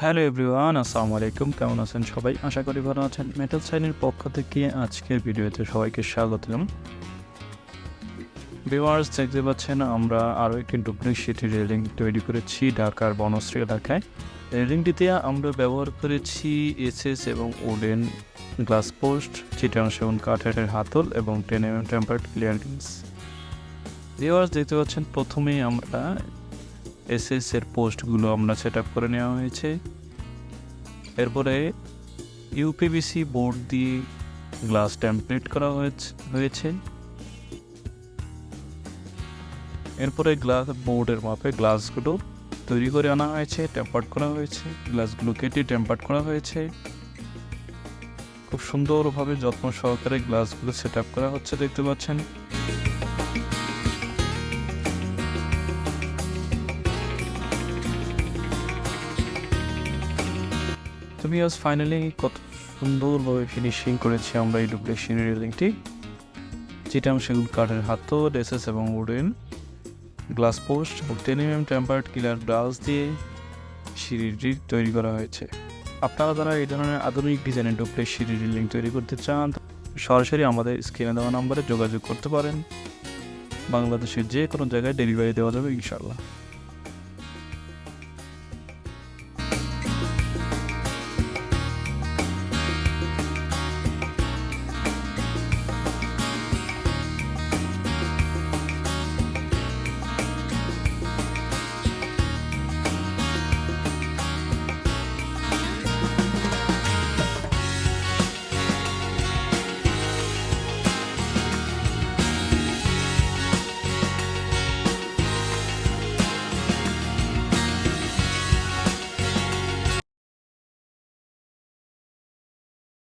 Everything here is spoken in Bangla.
হ্যালো এভরিওয়ান, আসসালামু আলাইকুম। কেমন আছেন সবাই? আশা করি ভালো আছেন। মেটাল সাইনের পক্ষ থেকে আজকের ভিডিওতে সবাইকে স্বাগতম। ভিউয়ার্স, দেখতে পাচ্ছেন আমরা আরও একটি ডুপ্লেক্স সিটি রেলিং তৈরি করেছি ঢাকার বনশ্রী এলাকায়। রেলিংটিতে আমরা ব্যবহার করেছি এসএস এবং উডেন গ্লাস পোস্ট, চিটাং সেগুন কাঠের হাতল এবং 10 mm টেম্পারড ক্লিয়ারিংস। ভিউয়ার্স, দেখতে পাচ্ছেন প্রথমেই আমরা এসএস এর পোস্টগুলো আমরা সেট আপ করে নেওয়া হয়েছে। এরপরে ইউপিভিসি বোর্ড দিয়ে গ্লাস টেমপ্লেট করা হয়েছে। এরপরে গ্লাস বোর্ডের মাপে গ্লাসগুলো তৈরি করে আনা হয়েছে, টেম্পার্ড করা হয়েছে। গ্লাসগুলো কেটে টেম্পার্ড করা হয়েছে। খুব সুন্দরভাবে যত্ন সহকারে গ্লাসগুলো সেট আপ করা হচ্ছে, দেখতে পাচ্ছেন। তুমি আজ ফাইনালি কত সুন্দরভাবে ফিনিশিং করেছি আমরা এই ডুপ্লেক্স সিঁড়ি রেলিংটি। চিটাং সেগুন কাঠের হাতল, এসএস এবং উডেন গ্লাস পোস্ট ও 10 mm টেম্পার্ড কিলার গ্লাস দিয়ে সিঁড়িটি তৈরি করা হয়েছে। আপনারা যারা এই ধরনের আধুনিক ডিজাইনের ডুপ্লেক্স সিঁড়ি রেলিং তৈরি করতে চান, সরাসরি আমাদের স্ক্রিনে দেওয়া নম্বরে যোগাযোগ করতে পারেন। বাংলাদেশের যে কোনো জায়গায় ডেলিভারি দেওয়া যাবে ইনশাআল্লাহ।